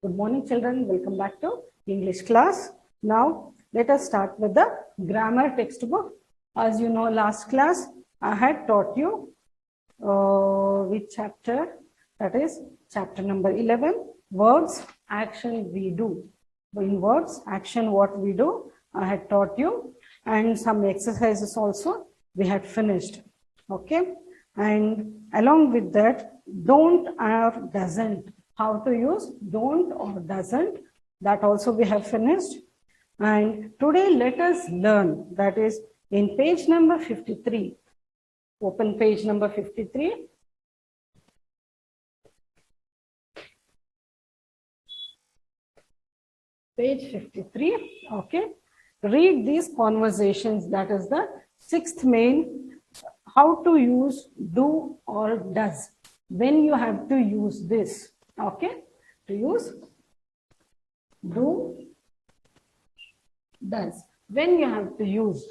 Good morning, children. Welcome back to English class. Now, let us start with the grammar textbook. As you know, last class, I had taught you which chapter? That is chapter number 11, words, action, we do. In words, action, what we do, I had taught you, and some exercises also we had finished. Okay, and along with that, don't or doesn't. How to use don't or doesn't, that also we have finished. And today let us learn, that is in page number 53. Open page number 53. Page 53, okay. Read these conversations, that is the sixth main, how to use do or does, when you have to use this, okay. To use do, does, when you have to use,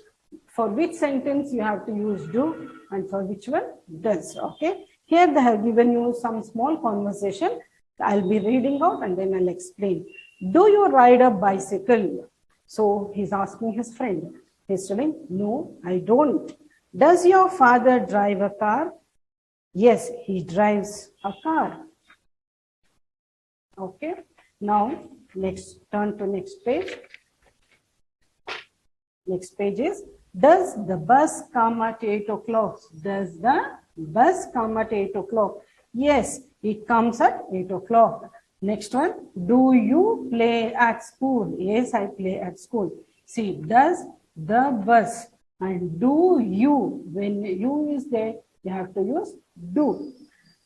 for which sentence you have to use do and for which one does, okay. Here they have given you some small conversation. I'll be reading out and then I'll explain. Do you ride a bicycle? So he's asking his friend. He's telling, no, I don't. Does your father drive a car? Yes, he drives a car. Okay. Now, next, turn to next page. Next page is, does the bus come at 8 o'clock? Does the bus come at 8 o'clock? Yes, it comes at 8 o'clock. Next one, do you play at school? Yes, I play at school. See, does the bus and do you, when you is there, you have to use do.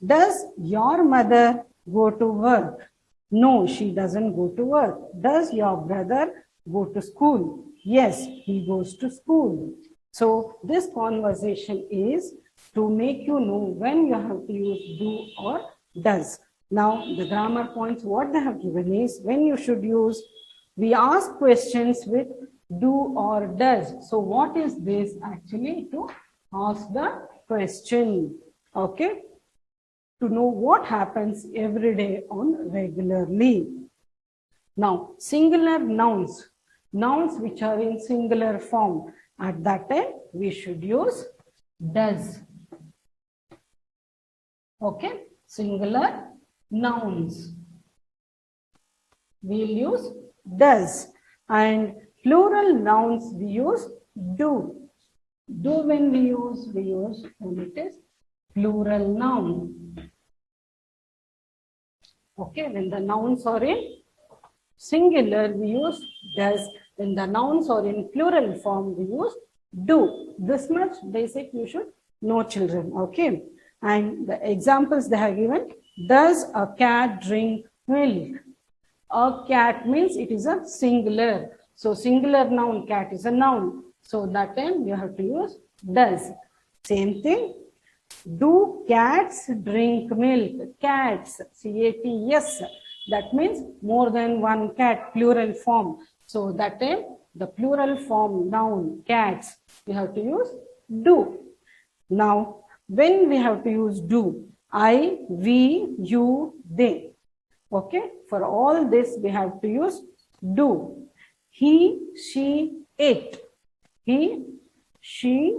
Does your mother go to work? No, she doesn't go to work. Does your brother go to school? Yes, he goes to school. So this conversation is to make you know when you have to use do or does. Now, the grammar points, what they have given is when you should use, we ask questions with do or does. So what is this? Actually, to ask the question, okay? To know what happens every day on regularly. Now, singular nouns, nouns which are in singular form, at that time, we should use does. Okay, singular nouns, we'll use does, and plural nouns we use do. Do when we use when it is plural noun. Okay, when the nouns are in singular we use does, when the nouns are in plural form we use do. This much basic you should know, children, okay. And the examples they have given, does a cat drink milk? A cat means it is a singular. So singular noun, cat is a noun. So that time you have to use does. Same thing. Do cats drink milk? Cats, C-A-T-S. That means more than one cat, plural form. So that time the plural form noun, cats, you have to use do. Now, when we have to use do, I, we, you, they. Okay, for all this we have to use do. He, she, it. He, she,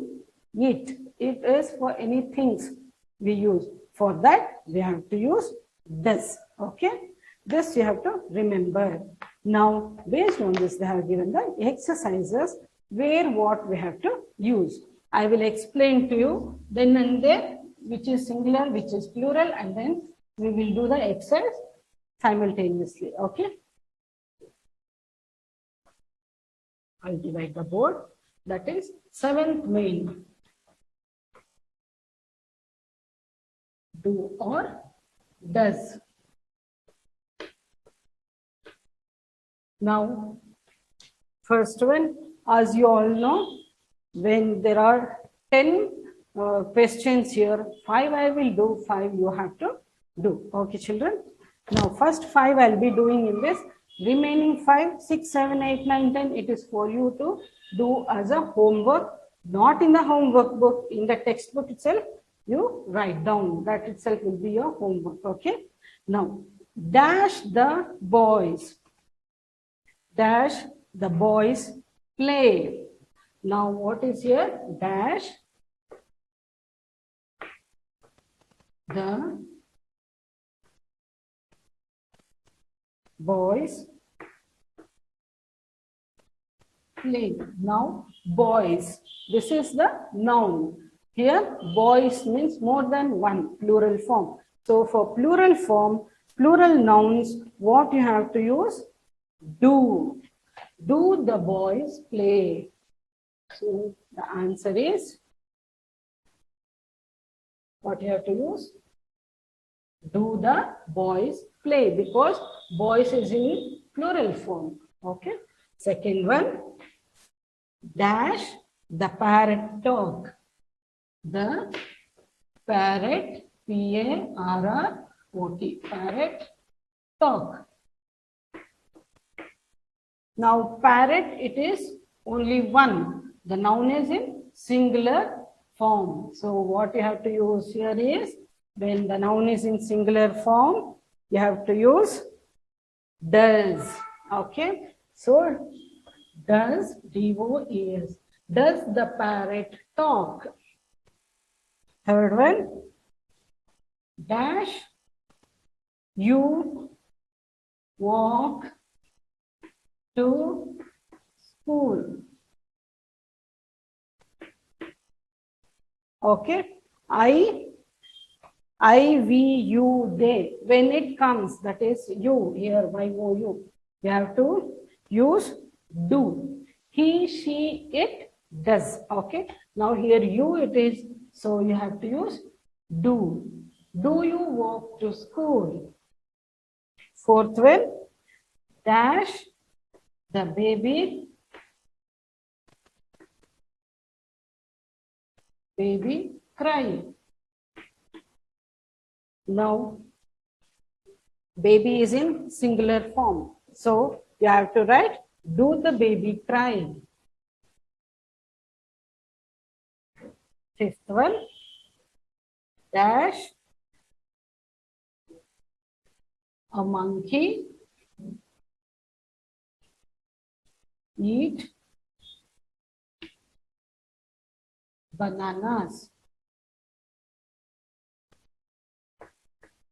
it. It is for any things we use. For that we have to use this. Okay, this you have to remember. Now, based on this, they have given the exercises where what we have to use. I will explain to you then and there which is singular, which is plural, and then we will do the exercise simultaneously. Okay. I'll divide the board. That is seventh main. Do or does. Now, first one, as you all know, when there are 10 questions here, 5 I will do, 5 you have to do. Okay, children. Now, first 5 I'll be doing in this. Remaining 5, 6, 7, 8, 9, 10, it is for you to do as a homework, not in the homework book, in the textbook itself. You write down, that itself will be your homework. Okay. Now, Dash the boys. Dash the boys play. Now what is here? Dash the boys play. Now boys. This is the noun. Here boys means more than one, plural form. So for plural form, plural nouns, what you have to use? Do. Do the boys play? So the answer is, what you have to use? Do the boys play, because boys is in plural form. Okay. Second one, dash the parrot talk. The parrot, Parrot, parrot talk. Now parrot, it is only one. The noun is in singular form. So what you have to use here is, when the noun is in singular form, you have to use does. Okay. So does, D-O-E-S. Does the parrot talk? Third one, dash you walk to school. Okay. They. When it comes, that is you, here, Y-O-U. You have to use do. He, she, it does. Okay. Now here you it is. So you have to use do. Do you walk to school? Fourth one, dash the baby cry. Now, baby is in singular form. So, you have to write, do the baby cry? Fifth one, dash a monkey eat bananas.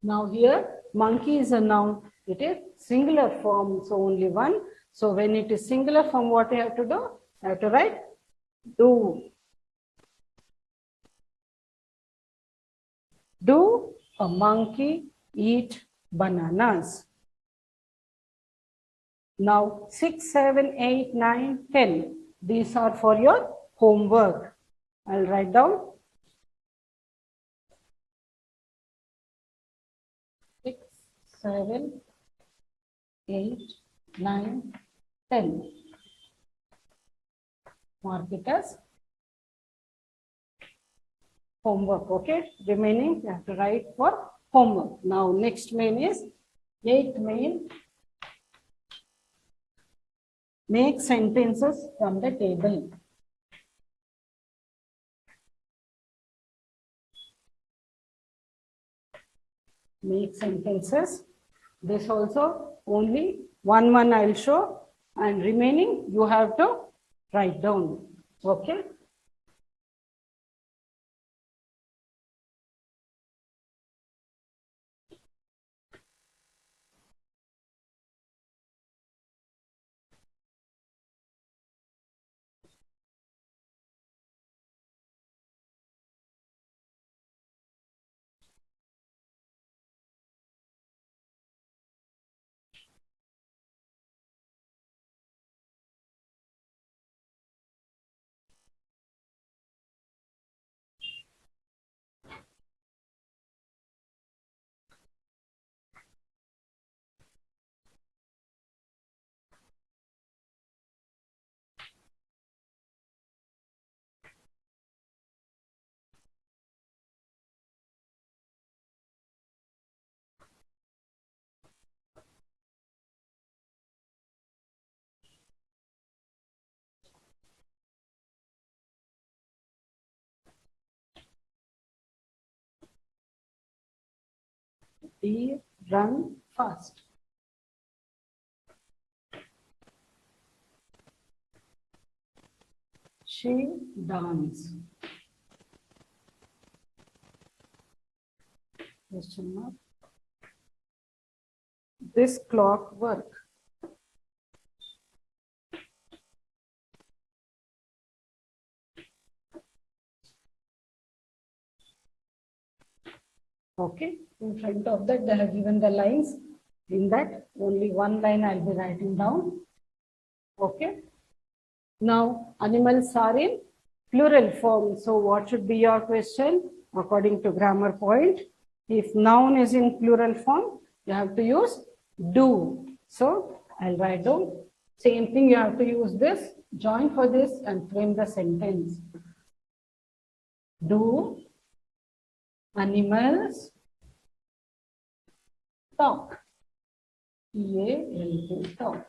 Now here, monkey is a noun. It is singular form, so only one. So when it is singular form, what you have to do? You have to write do. Do a monkey eat bananas? Now 6, 7, 8, 9, 10. These are for your homework. I'll write down 6, 7, 8, 9, 10. Mark it as homework. Okay. Remaining you have to write for homework. Now next main is 8th main. Make sentences from the table. Make sentences. This also only one I'll show, and remaining you have to write down. Okay. D, run fast. She danced. Question mark. This clock work. Okay, in front of that they have given the lines. In that only one line I'll be writing down. Okay. Now animals are in plural form. So what should be your question according to grammar point? If noun is in plural form, you have to use do. So I'll write down. Same thing, you have to use this, join for this and frame the sentence. Do animals talk? T-A-L-K, talk.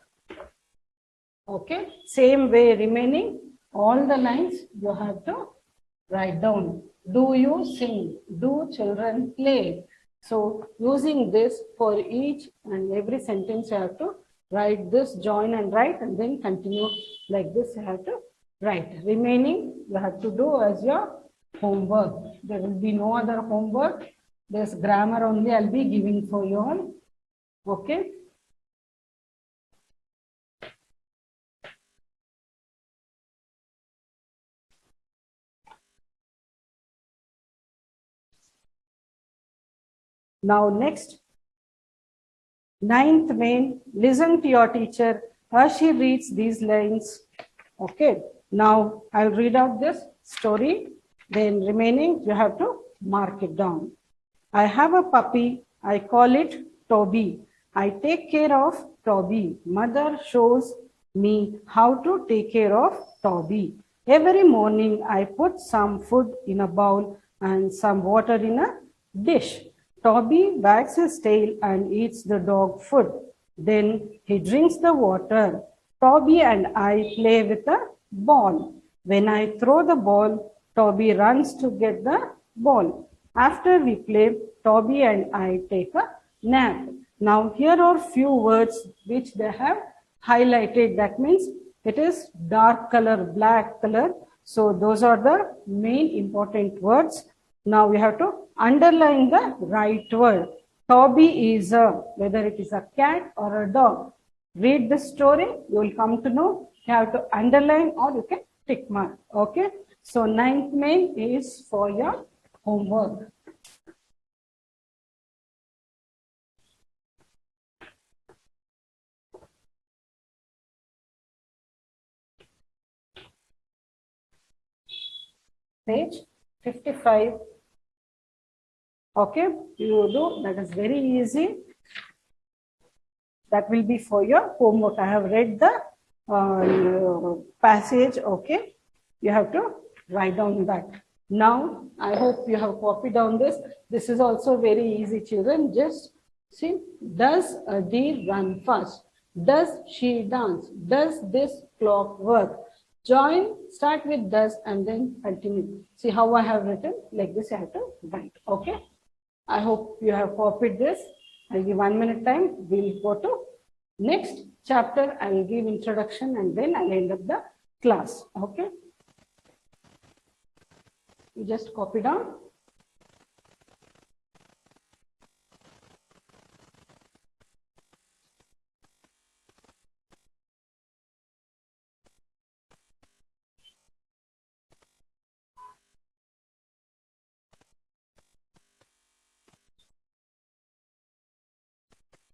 Okay, same way remaining, all the lines you have to write down. Do you sing? Do children play? So using this for each and every sentence you have to write this, join and write and then continue like this you have to write. Remaining you have to do as your homework. There will be no other homework. This grammar only I'll be giving for you all. Okay. Now next, ninth main, listen to your teacher as she reads these lines. Okay, now I'll read out this story. Then remaining, you have to mark it down. I have a puppy. I call it Toby. I take care of Toby. Mother shows me how to take care of Toby. Every morning, I put some food in a bowl and some water in a dish. Toby wags his tail and eats the dog food. Then he drinks the water. Toby and I play with a ball. When I throw the ball, Toby runs to get the ball. After we play, Toby and I take a nap. Now here are few words which they have highlighted. That means it is dark color, black color. So those are the main important words. Now we have to underline the right word. Toby is whether it is a cat or a dog. Read the story, you will come to know. You have to underline or you can tick mark. Okay. So ninth main is for your homework. Page 55. Okay, you do, that is very easy. That will be for your homework. I have read the passage. Okay, you have to write down that. Now, I hope you have copied down this. This is also very easy, children. Just see, does a deer run fast? Does she dance? Does this clock work? Join, start with does and then continue. See how I have written? Like this, I have to write. Okay. I hope you have copied this. I'll give 1 minute time. We'll go to next chapter. I will give introduction and then I'll end up the class. Okay. You just copy down.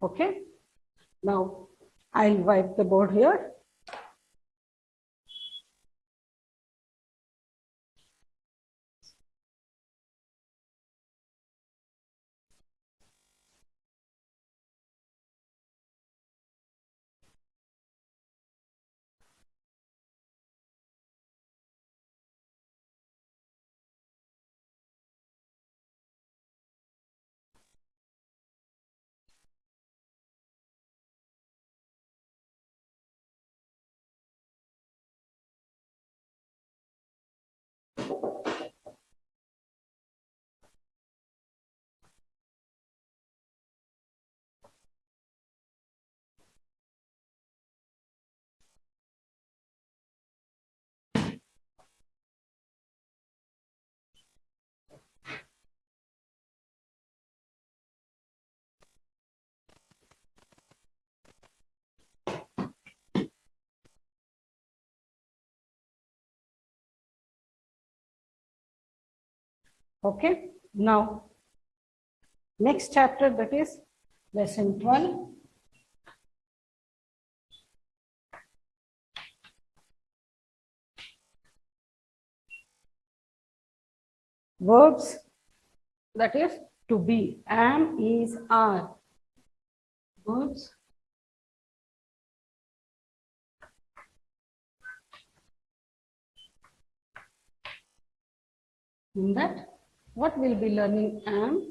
Okay. Now I'll wipe the board here. Okay. Now, next chapter, that is lesson 12. Verbs, that is to be. Am, is, are. Verbs. In that, what we'll be learning? Am,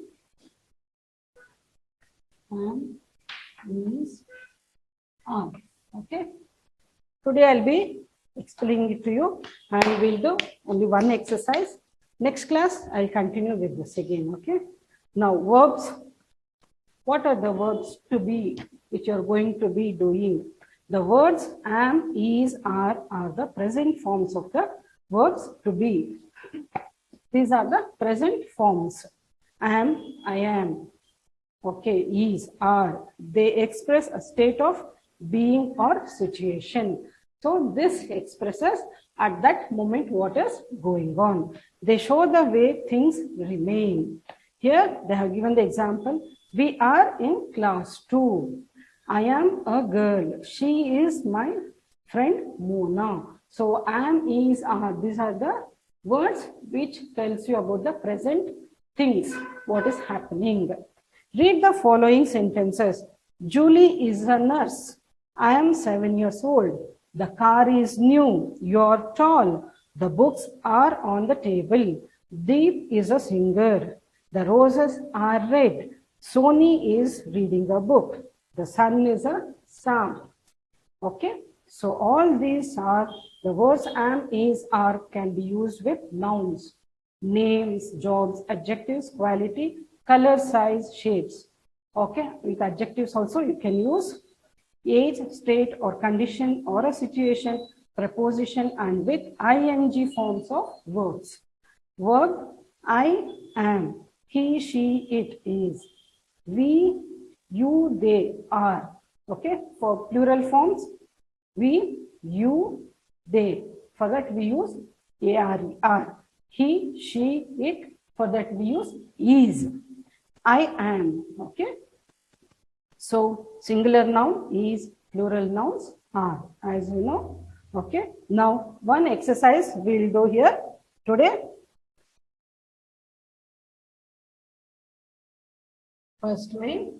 is, are. Okay. Today I'll be explaining it to you, and we'll do only one exercise. Next class, I'll continue with this again. Okay. Now, verbs. What are the verbs to be which you're going to be doing? The words am, is, are the present forms of the verbs to be. These are the present forms. Am, I am. Okay, is, are. They express a state of being or situation. So this expresses at that moment what is going on. They show the way things remain. Here they have given the example. We are in class 2. I am a girl. She is my friend Mona. So am, is, are. These are the words which tells you about the present things, what is happening. Read the following sentences. Julie is a nurse. I am 7 years old. The car is new. You're tall. The books are on the table. Deep is a singer. The roses are red. Sony is reading a book. The sun is a star. Okay. So all these are the words am, is, are can be used with nouns, names, jobs, adjectives, quality, color, size, shapes. Okay. With adjectives also you can use age, state or condition or a situation, preposition, and with ing forms of words. Verb, I am, he, she, it is, we, you, they are. Okay. For plural forms, we, you, they. For that we use are. He, she, it. For that we use is. I am. Okay. So singular noun is, plural nouns are, as you know. Okay. Now one exercise we'll do here today. First way.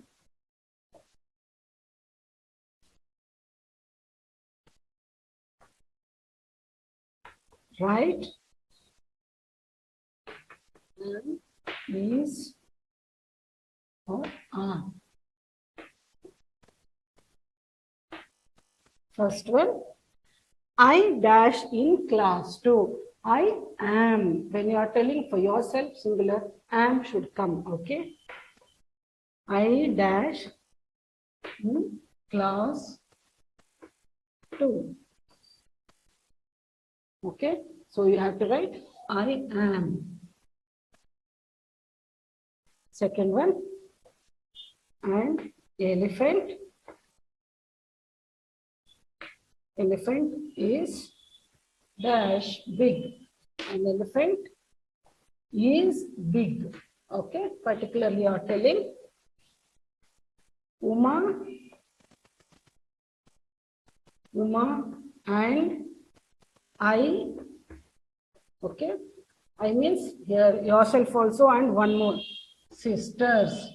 Write am, is, or are. First one. I dash in class 2. I am. When you are telling for yourself, singular, am should come. Okay. I dash in class 2. Okay. So you have to write I am. Second one. And elephant. Elephant is dash big. An elephant is big. Okay. Particularly you are telling Uma and I. Okay. I means here yourself also and one more. Sisters.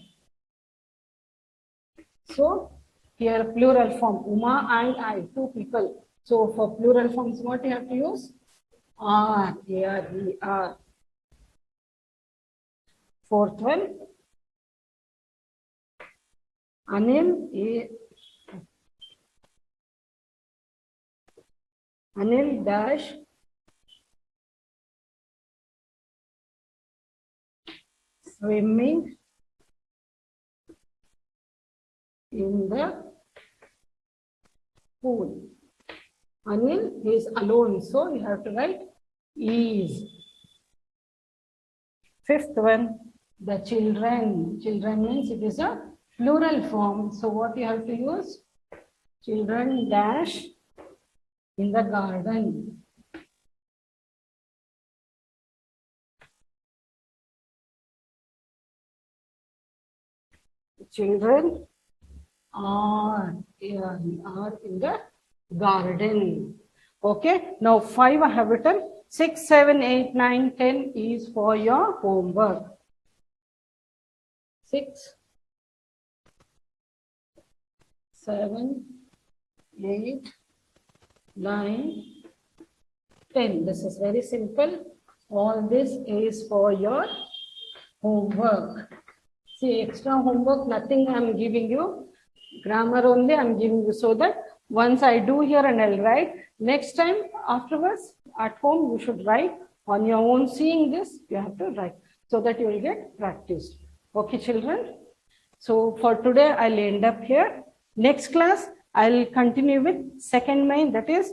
So here plural form. Uma and I. Two people. So for plural forms, what you have to use? Are. Here we are. Fourth one. Anil is. Anil dash swimming in the pool. Anil is alone, so you have to write is. Fifth one, the children. Children means it is a plural form. So what you have to use? Children dash in the garden. children are in the garden. Okay. Now 5 I have written. 6, 7, 8, 9, 10 is for your homework. 6, 7, 8, 9, 10. This is very simple. All this is for your homework. See, extra homework, nothing I am giving you. Grammar only I am giving you, so that once I do here and I'll write, next time afterwards at home you should write on your own. Seeing this, you have to write so that you will get practiced. Okay, children? So for today, I'll end up here. Next class, I'll continue with second main, that is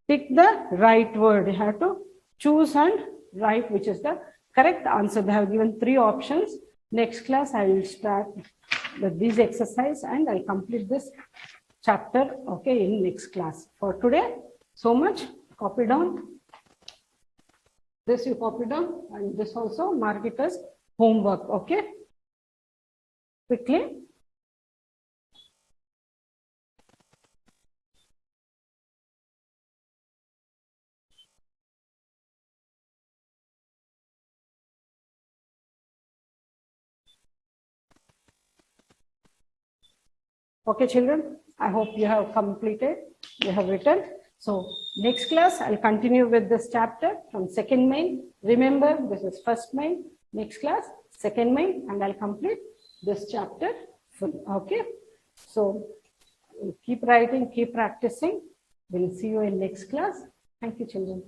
pick the right word. You have to choose and write which is the correct answer. They have given 3 options. Next class, I will start with this exercise and I'll complete this chapter, okay, in next class. For today, so much. Copy down. This you copy down and this also mark it as homework, okay? Quickly. Okay, children, I hope you have completed, you have written. So next class, I'll continue with this chapter from second main. Remember, this is first main. Next class, second main, and I'll complete this chapter full. Okay. So keep writing, keep practicing. We'll see you in next class. Thank you, children.